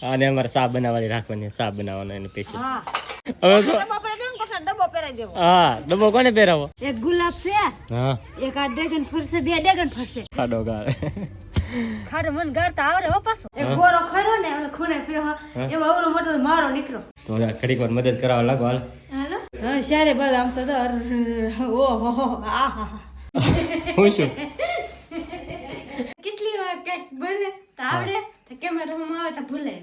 અને અમારે ચા બનાવવાની રાખવાની, ચા બનાવવાનો એને પેશી. હવે તો હા ડબ્બો કોને પહેરાવો? એક ગુલાબ છે, હા એક આ ડ્રેગન ફ્રૂટ છે, બે ડ્રેગન ફ્રૂટ છે. ખાડો ગાળ ખાડો મન ગાળતા આવડે હો પાછો. એક ગોરો ખરો ને અને ખૂણે ફેરો એવો અવરો મોટો મારો નીકળો. તો ઘડીક વાર મદદ કરાવવા લાગો હાલ. હાલો હા શારે બસ આમ તો ઓહો આહા હું શું કેટલી વાર કઈક બોલે તો આવડે તો કેમેરામાં આવે તો ભૂલે.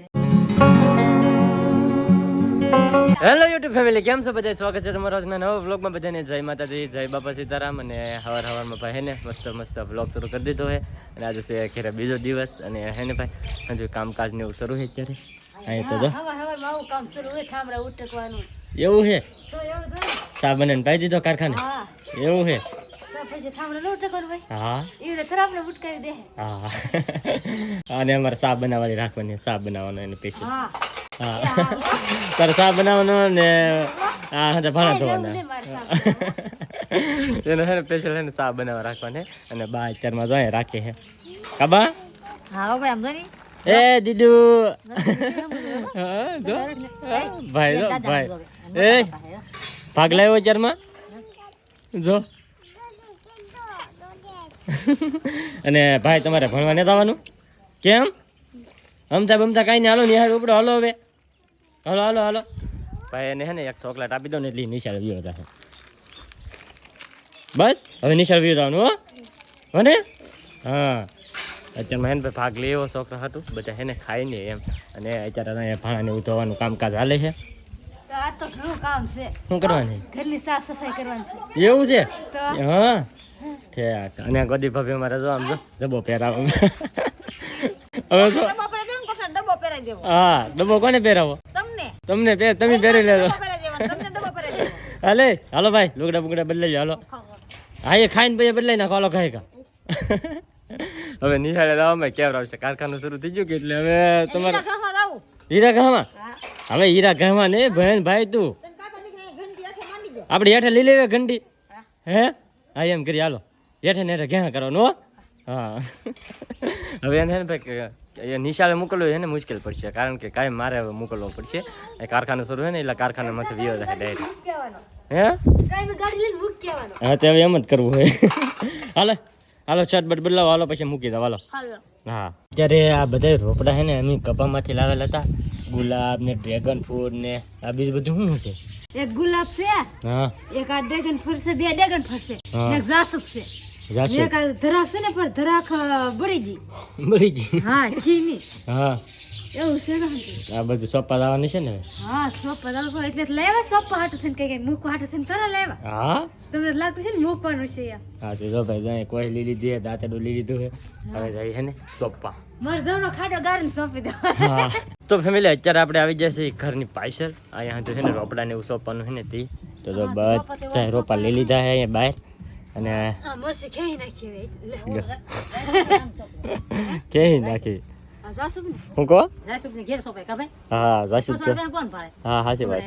હેલો યુટ્યુબ ફેમિલી, કેમ છો બધા? સ્વાગત છે તમારા આજના નવા વ્લોગમાં. બધાને જય માતાજી, જય બાપા સીતારામ. અને હવારમાં ભાઈ હેને મસ્ત વ્લોગ શરૂ કરી દીધો છે. અને આજે છે ખેરા બીજો દિવસ અને હેને ભાઈ હજુ કામકાજ ને એવું શરૂ છે અત્યારે. અહીં તો જો હવારમાં આવું કામ શરૂ હોય, ઠામડા ઉટકવાનું એવું છે. તો એવું તો ચા બનાવીને પાઈ દીધો કારખાને? હા એવું છે. તો પછી ઠામડા ઉટકવાનું ભાઈ. હા એ રીતે થરાપને ઉટકાવી દે. હા અને અમારે ચા બનાવવાની રાખવાની, ચા બનાવવાનો એને પેશી. હા હા તારે ચા બનાવવાનો ને હા હા ભાણા ધોવાના એને છે ને સ્પેશિયલ છે ને ચા બનાવવા રાખવાની. અને બા અત્યારમાં જોઈએ રાખે છે કાબા. હા ભાઈ આમ ધોની એ દીદુ ભાઈ જો ભાઈ એ ભાગ લાવ્યો અત્યારમાં જો. અને ભાઈ તમારે ભણવા નથી આવવાનું કેમ? અમતા કાંઈ નહીં, હાલો નિહાળ ઉપડો, હાલો હવે હાલો હાલો હાલો. ભાઈ એને છે ને એક ચોકલેટ આપી દો ને એટલે નિશાળ વ્યુ હતા. બસ હવે નિશાળ વ્યુ થવાનું હો મને. હા અત્યારમાં હેને ભાગ લેવો છોકરા હતું બધા હેને ખાઈને એમ. અને અત્યારે ભાણાને એવું ધોવાનું કામકાજ હાલે છે. તો આ તો ઘણું કામ છે. શું કરવાની? ઘરની સાફ સફાઈ કરવાની છે. એવું છે? તો હા ઠેક. અને ગોદી ભાભી અમારે જો આમ જો જબો પહેરાવો. હવે તો હા ડબ્બો કોને પહેરાવો? તમને તમે પહેરી લેજો. હાલે હાલો ભાઈ લુગડા બુગડા બદલાઈ જાઓ હાલો. હા એ ખાઈને પછી બદલાઈ નાખો હાલો ખાઈ કા. હવે નિહાળે લાવવામાં કેવર આવશે, કારખાનું શરૂ થઈ ગયું કે એટલે હવે તમારે હીરા ગામમાં. હવે હીરા ગામમાં ને બહેન ભાઈ તું આપણે હેઠે લઈ લેવે ઘંટી હે. હા એમ કરી હાલો હેઠે ને હેઠે ઘેણા કરવાનું હો. હા હવે એને ભાઈ એ નિશાળે મોકલવું એને મુશ્કેલ પડશે, કારણ કે કાંઈ મારે હવે મોકલવો પડશે. એ કારખાનું શરૂ હોય ને એટલે કારખાનામાંથી વિયો જાય ડાયરેક્ટ. હે હા તો હવે એમ જ કરવું હોય. હાલો હાલો શર્ટ બટ બદલાવો હાલો પછી મૂકી દો હાલો. હા અત્યારે આ બધા રોપડા છે ને અમે કપામાંથી લાવેલા હતા. ગુલાબ ને ડ્રેગન ફ્રૂટ ને આ બીજું બધું શું છે? એક ગુલાબ છે, હા એક આ ડ્રેગન ફ્રૂટ છે, બે ડ્રેગન ફ્રૂટ છે, હા. એક જાસૂદ છે, જાસૂદ એક આ ધરાક છે ને પણ ધરાક બળી ગઈ. મળી ગઈ. હા ચીની હા એવું છે ને. આ બધું સોપા લાવવાની છે ને. હા સોપા દાળ એટલે લેવા સોપા હાટું થઈને કઈ મૂકવા હાટું થઈને તરા લેવા. હા તમને લાગતું છે ને મૂકવાનું છે યાર. હા તો જો ભાઈ જાય કોઈ લઈ લીધી છે, દાંતેડું લઈ લીધું છે. હવે જાય છે ને સોપા. મારે જમણો ખાટો ગારીને સોંપી દો. હા તો ફેમિલી અત્યારે આપણે આવી જશે ઘરની પાછળ. અહીંયા તો છે ને રોપડા ને એવું સોંપવાનું છે ને તે તો જો બધા રોપા લઈ લીધા છે અહીંયા બહાર. અને મરસી ખેઈ નાખી ક્યાંય નાખી આ જાસૂદ ને હું કહો. જાસૂદ ને ઘેર સોપાય કાબે. હા જાસૂદ છે. કોણ પાડે? હા સાચી વાત.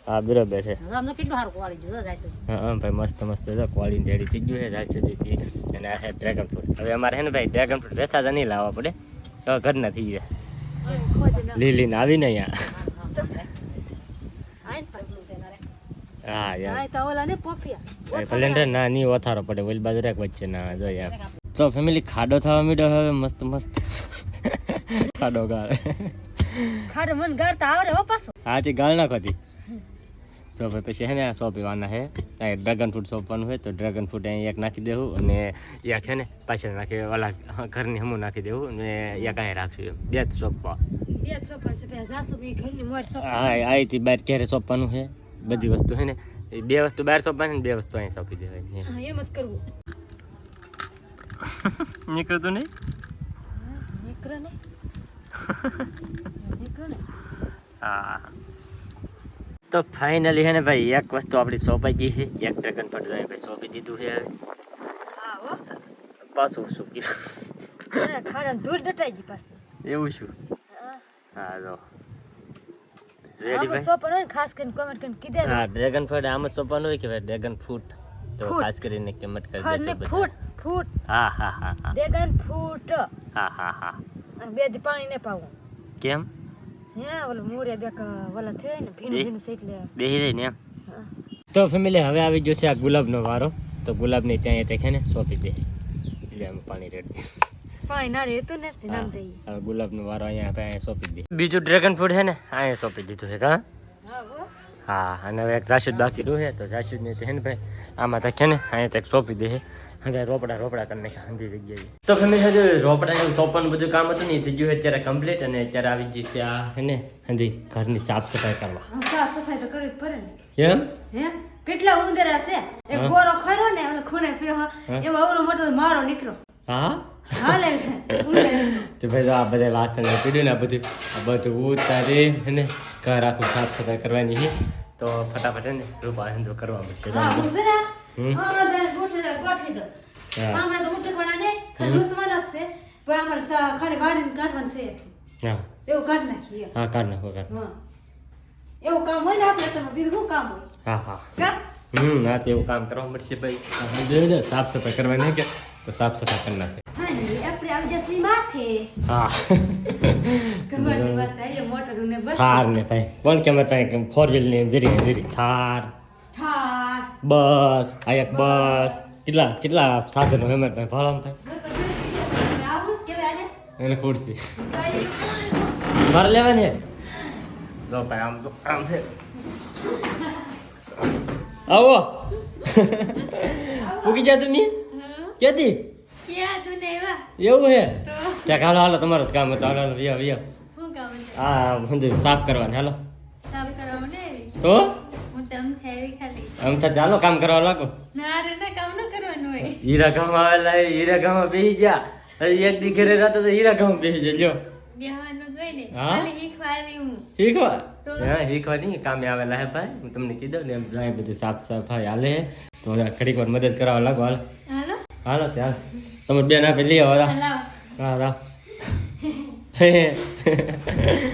હા બરાબર છે. આમ તો કેટલું સારું કોવાળી જોયો જાસૂદ. હા ભાઈ મસ્ત ક્વોલિટી રેડી થઈ ગયું છે જાસૂદથી. અને આ છે ડ્રેગન ફ્રૂટ. હવે અમારે છે ને ભાઈ ડ્રેગન ફ્રૂટ વેચાતા નહીં લાવવા પડે, હવે ઘરના થઈ ગયા લીલીને આવીને અહીંયા. હા યાર તો ઓલા ને પોપિયા ફ્લેન્ડર ના ની ઓથારો પડે ઓલી બાજુ રેક વચ્ચે ના જો યાર. તો ફેમિલી ખાડો થવા માંડ્યો હવે મસ્ત ખાડો ગાળ. ખાડો મન ગાળતા આવડે હો પાછો. હાથી ગાળ નાખો હતી. તો ભાઈ પછી છે ને આ સોંપવાના છે. અહીં ડ્રેગન ફ્રૂટ સોંપવાનું હોય તો ડ્રેગન ફ્રૂટ અહીં એક નાખી દેવું અને એક છે ને પાછળ નાખી ઓલા ઘરની હમું નાખી દેવું અને એક અહીં રાખશું એમ બે જ સોંપવા. બે સોપા છે પે જાસૂદ ની ઘરની મોર સોપા. હા અહીંથી બહાર ક્યારે સોંપવાનું છે બધી વસ્તુ છે ને. એ બે વસ્તુ બહાર સોંપવાની ને બે વસ્તુ અહીં સોંપી દેવાની. હા એમ જ કરવું. નીકળતું નહીં. નીકળે ને નીકળે ને. હા તો ફાઇનલી છે ને ભાઈ એક વસ્તુ આપણી સોંપાઈ ગઈ છે. એક ડ્રેગન ફ્રૂટ ભાઈ સોંપી દીધું છે. હા હો પાછું શું કીધું ખાડા ધૂળ ડટાઈ ગઈ પાછી. એવું શું? હા જો રેડી આમ ભાઈ. સોપા ને ખાસ કરીને કોમેન્ટ કરીને કીધે. હા ડ્રેગન ફ્રૂટ આમ જ સોંપવાનું હોય કે ભાઈ ડ્રેગન ફ્રૂટ તો ખાસ કરીને કિંમત કરી ફળ દેજો ને બધા. ફૂટ ફૂટ હા હા હા હા ડ્રેગન ફ્રૂટ હા હા હા. અને બે દી પાણી ને પાવું. કેમ? હે ઓલો મોરે બેક ઓલા થયા ને ભીનું ભીનું છે એટલે બેહી જાય ને એમ. તો ફેમિલી હવે આવી ગયો છે આ ગુલાબનો વારો. તો ગુલાબને ત્યાં તે છે ને સોંપી દે એટલે આમાં પાણી રેડી પાણી નાળે હતું ને નામ દઈ હવે ગુલાબનો વારો અહીંયા સોંપી દે. બીજું ડ્રેગન ફ્રૂટ છે ને અહીંયા સોંપી દીધું છે કા. હા અને હવે એક જાસૂદ બાકી રહ્યું છે તો જાસૂદને છે ને ભાઈ આમાં તક છે ને અહીંયા તક સોંપી દે છે. અને રોપડા કરી નાખ્યા અંધી જગ્યાએ. તો ફેમિલી હજુ રોપડાને સોંપવાનું બધું કામ હતું ને એ થઈ ગયું અત્યારે કમ્પ્લીટ. અને અત્યારે આવી ગઈ ત્યાં છે ને અંધી ઘરની સાફ સફાઈ કરવા. સાફ સફાઈ તો કરવી જ પડે ને. એમ હે કેટલા ઉંદરા છે એક ગોરો ખરો ને ઓલો ખૂણે ફેરો એમાં ઓલો મોટો મારો નીકળો. હા હાલે તો ભાઈ આ બધા વાસણ પીડ્યું ને આ બધું ઉતારી અને ઘર આખું સાફ સફાઈ કરવાની છે. તો ફટાફટ ને રૂપા ધંધો કરવા પડશે. હા ઉંદરા હા દે ગોઠી દો આમાં તો ઉઠકવાના ને ઘુસવાના છે પણ અમાર ખાલી વાડીને કાઢવાનું છે. હા એવું કાઢ નાખીએ. હા કાઢ નાખો હા એવું કામ હોય ને આપણે તો બીજું શું કામ હોય. હા હા કા હા તો એવું કામ કરવા પડશે ભાઈ. સાફ સફાઈ કરવાની કે તો સાફ સફાઈ કરી નાખે. હા ને આપણે આવી જશે માથે. હા ખબરની વાત આઈ મોટર ને બસ થાર ને ભાઈ પણ કેમ થાય ફોર વ્હીલ ને ધીરી થાર ઠાર બસ આ એક બસ કેટલા સાધનો એમ ભાઈ ભાડામાં થાય આવું કેવે આને એને ખુરશી મારે લેવાની જો ભાઈ આમ તો આમ છે. આવો પૂકી જા તું નહીં ક્યાંથી ક્યાં તું ને એવા એવું હે ત્યાં હાલો તમારું જ કામ હતું. હાલો વિયો શું કામ છે હા સમજો સાફ કરવાનું. હાલો સાફ કરવાનું ને તો હું તમ થેવી ખાલી આમ તો ચાલો કામ કરવા લાગો. ના રે ના કામ ન કરવાનું હોય. હીરા ગામ આવેલા હીરા ગામ બેસી ગયા. હજી એક દી ઘરે રહેતો તો હીરા ગામ બેસી જજો. બેહવાનું જોઈ ને હા? ખાલી શીખવા આવી હું શીખવા તો? હા શીખવા નહીં કામે આવેલા હે ભાઈ. હું તમને કીધું ને એમ જાય બધું સાફ સફાઈ હાલે તો ઘડીક વાર મદદ કરવા લાગો. હાલો હાલો હાલો ત્યાં તમે બેન આપે લઈ આવો. હાલો હા રાહ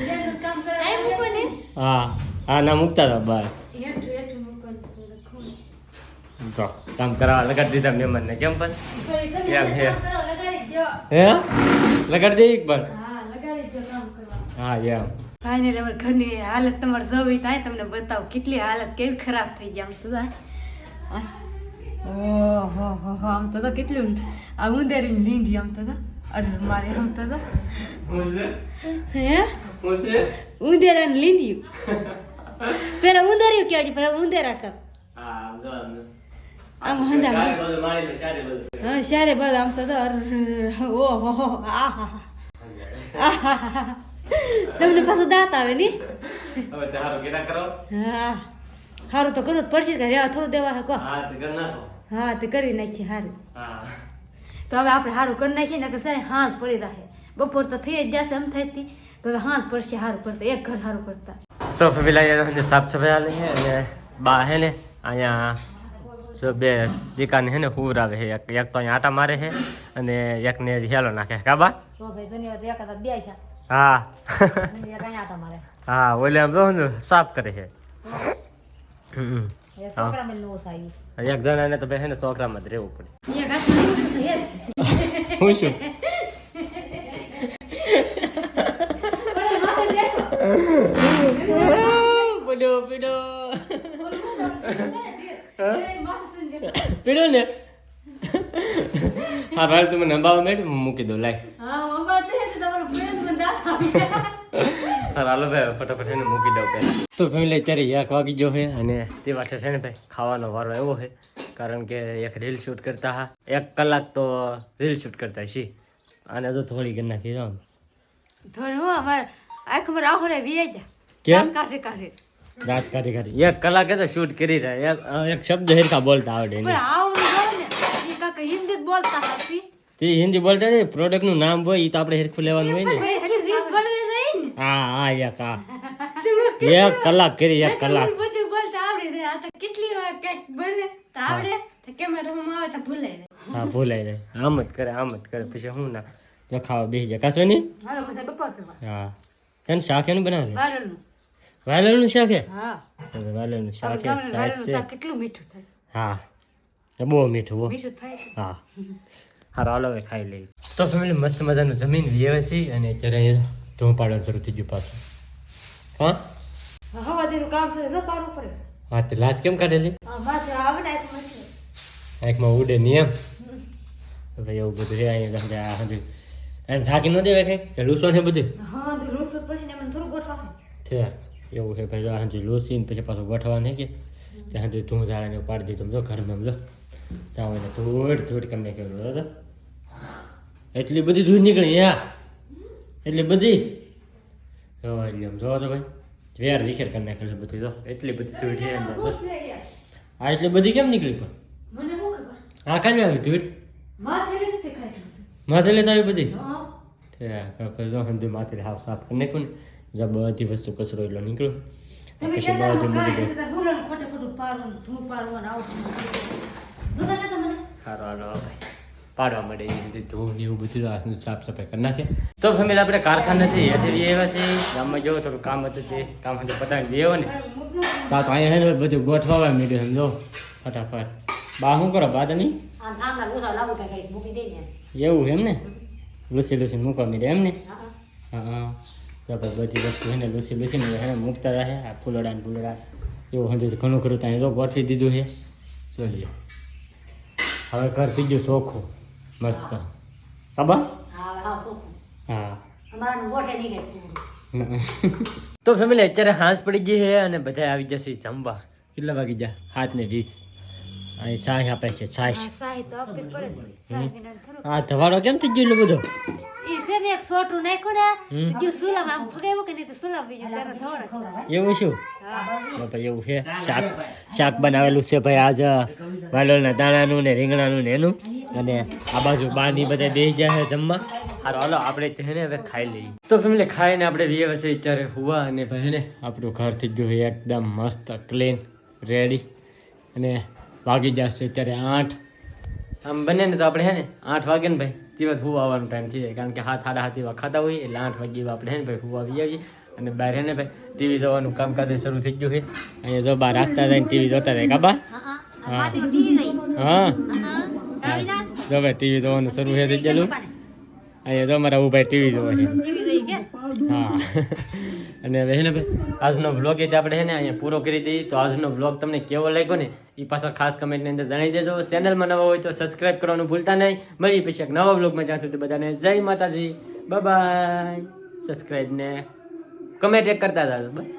બેનું કામ કરવા આય મૂકો ને હા હા ના મૂકતા હતા બસ. હેઠું મૂકવાનું ખૂણે તો કામ કરાવવા લગાડી દીધા મહેમાનને. કેમ પણ તમે એમ હે. કામ કરો લગાડી દો. હે લગાડી દઈ પણ હા લગાડી દો કામ કરવા. હા એમ ભાઈ ને અમાર ઘરની હાલત તમારે જોવી થાય તમને બતાવું કેટલી હાલત કેવી ખરાબ થઈ ગઈ. આમ તો ઓહો હો હો આમ તો કેટલું આ ઉંદેરી લીંડી આમ તો અરે મારે આમ તો હે ઉંદેરા ને લીંડી પેલા ઉંદર્યું કેવાય પેલા ઉંદેરા કા આમ હંદા હા શારે બસ આમ તો ઓહો આહા તમને પાછું દાંત આવે ની હવે તારો કેટા કરો. હા સારું તો કરવું જ પડશે કે રેવા થોડું દેવા હે કો હા તે કર નાખો. હા તે કરી નાખીએ સારું. હા તો હવે આપણે સારું કરી નાખીએ ને કે સારી હાંસ પડી રહે બપોર તો થઈ જ જશે એમ થઈ તો હવે હાંસ પડશે સારું પડતા એક ઘર સારું પડતા. તો પેલા સાફ સફાઈ હાલે છે અને બા હે ને અહીંયા જો બે દીકાને હે ને હુર આવે છે. એક તો અહીંયા આટા મારે છે અને એકને હેલો નાખે કાબા. તો ભાઈ ધન્યવાદ એકાદ બે છે હા કઈ આટા મારે હા ઓલે આમ જો ને સાફ કરે છે. છોકરા મેલ નો સાઈ એક જણાને તો ભાઈ હે ને છોકરામાં જ રહેવું પડે. એક હાથ હું શું પીડો પીડો ને હા ભાઈ તું મને અંબાવા મેડ મૂકી દો લાય. હા અંબા તે તમારો ફ્રેન્ડ મને દાંત આવી હા હાલો ભાઈ ફટાફટ એને મૂકી દઉં પહેલાં. તો ફેમિલી અત્યારે 1 વાગી ગયો છે અને તે માટે છે ને ભાઈ ખાવાનો વારો એવો છે કારણ કે એક રીલ શૂટ કરતા હા 1 કલાક તો રીલ શૂટ કરતા છીએ અને તો થોડી કરી નાખી દો થોડું હું અમાર આંખ માં રાહો રે વી જા કેમ કાઢે કાઢે દાંત કાઢી 1 કલાકે તો શૂટ કરી રહ્યા. એક શબ્દ હેરકા બોલતા આવડે પણ આવડું જો ને ઈ કાક હિન્દી જ બોલતા હતી તે હિન્દી બોલતા ને પ્રોડક્ટ નું નામ હોય એ તો આપણે હેરખું લેવાનું હોય ને. હરી જીભ બળવી જાય ને હા એક હા 1 કલાક કરી 1 કલાક બધું બોલતા આવડી જાય આ તો કેટલી વાર કઈક બોલે તો આવડે તો કેમેરામાં આવે તો ભૂલાઈ જાય. હા ભૂલાઈ જાય આમ જ કરે પછી હું ના જો ખાવા બેસી જાય કાશો નહીં. હાલો પછી બપોર કરવા હા કેમ શાક એનું બનાવે વારણનું વાલોનું શાક હે. હા વાલોનું શાક હે, ગામનું સાસ વારણનું છે. શાક કેટલું મીઠું થાય હા એ બહુ મીઠું બહુ. મીઠું થાય છે. હા હારો હાલો હવે ખાઈ લઈએ. તો ફેમિલી મસ્ત મજાનું જમીન વ્યવસ્થિત અને અત્યારે ધૂમ પાડવાનું શરૂ થઈ ગયું પાછું. હા હવા દેનું કામ છે ન પાર ઉપર હા તે લાજ કેમ કાઢેલી હા માથે આવે ને આખું મસ્ત આંખમાં ઉડે નહીં એમ ભાઈ એવું બધું છે અહીંયા ગંદા આ બધું એમ ઢાંકી ન દેવાય કંઈક કે લૂસો છે બધું હા તે લૂસું પછી ને મને થોડું ગોઠવા છે એવું છે ભાઈ આ હજી લૂસીને પછી પાછું ગોઠવા નહીં કે ત્યાં સુધી ધૂળ ધાળાને પાડી દીધું જો ઘરમાં જો ત્યાં હોય ને ધૂળ કરી નાખેલું દાદા એટલી બધી ધૂળ નીકળી યા એટલી બધી જો એટલે આમ જો તો ભાઈ વેર વિખેર કરી નાખેલું છે બધી જો એટલી બધી ધૂળ છે અંદર બસ આ એટલી બધી કેમ નીકળી પણ મને શું ખબર આ કાંઈ આવી ધૂળ માથે લીધે ખાઈ હતું માથે લેતા આવી બધી હા જો હંધી માથે હાવ સાફ કરી નાખ્યું ને જ્યાં બધી વસ્તુ કચરો એટલો નીકળ્યો તમે પછી કહેતા બધું કાંઈ મૂકી દે નથી બોલો ખોટે ખોટું પારવું ધૂળ પારવું ને આવું નતા કહેતા મને સારો હાલો ભાઈ પાડવા મળે એ રીતે ધૂળ ને એવું બધું હાથનું સાફ સફાઈ કરી નાખે તો ફેમિલી આપણે કારખાનેથી હેઠી એવા છે ગામમાં જવો થોડું કામ હતું તે કામ હતું પતાવીને દેવો ને તો અહીંયા છે ને બધું ગોઠવા માંડ્યું સમજો ફટાફટ બા શું કરો બા તમે આ નાના લોસા લાવું કાંઈ મૂકી દે ને એવું એમ ને લૂસી લૂસીને મૂકવા માંડે એમ ને હા હા તો આપણે બધી વસ્તુ છે ને લૂસી લૂસીને છે ને મૂકતા રહે આ ફૂલડા ને ફૂલડા એવું સમજો ઘણું ખરું ત્યાં તો ગોઠવી દીધું છે ચાલીએ હવે ઘર થઈ ગયું ચોખ્ખું મસ્ત ખબર હા હા શું હા અમારા ગોઠે નહીં ગઈ તો ફેમિલી અત્યારે હાંસ પડી ગઈ છે અને બધા આવી જશે જમવા કેટલા વાગી જા 7:20 અહીં છાશ આપે છે છાશ સાહી તો આપી પડે સાહી વિના થોડું આ ધવાડો કેમ થઈ ગયો એટલું બધો ઈ સે એક સોટું નાખ્યું ને તો સુલામ આમ ફગાવ્યું કે નહીં તો સુલામ બીજો તેનો ધોરો એવું શું તો ભાઈ એવું છે શાક બનાવેલું છે ભાઈ આજ વાલોળના દાણાનું ને રીંગણાનું ને એનું અને આ બાજુ બારની બધા બેસી જાય છે જમવા સારું હાલો આપણે તેને હવે ખાઈ લઈએ તો ફેમિલી ખાઈને આપણે વીએ વસે અત્યારે હુવા અને ભાઈ ને આપણું ઘર થઈ ગયું છે એકદમ મસ્ત ક્લીન રેડી અને વાગી જશે અત્યારે 8 આમ બને ને તો આપણે હે ને 8 વાગે ને ભાઈ તેવા હુવા આવવાનો ટાઈમ થઈ જાય કારણ કે 7:30 એવા ખાતા હોય એટલે 8 વાગે આપણે હે ને ભાઈ હુવા આવી આવીએ અને બહાર હે ને ભાઈ ટીવી જોવાનું કામકાજ શરૂ થઈ ગયું છે અહીંયા જો બહાર રાખતા જાય ટીવી જોતા જાય કાબા હા હા જો ભાઈ ટીવી જોવાનું શરૂ છે થઈ ગયેલું અહીંયા જો મારા ભાઈ ટીવી જોવા છે હા અને હવે હે ને ભાઈ આજનો વ્લોગ એ જ આપણે હે ને અહીંયા પૂરો કરી દઈએ તો આજનો વ્લોગ તમને કેવો લાગ્યો ને એ પાછળ ખાસ કમેન્ટની અંદર જણાવી દેજો ચેનલમાં નવા હોય તો સબસ્ક્રાઈબ કરવાનું ભૂલતા નહીં મળી પછી એક નવા વ્લોગમાં જ્યાં સુધી બધાને જય માતાજી બાય સબસ્ક્રાઈબ ને કમેન્ટ એક કરતા હતા બસ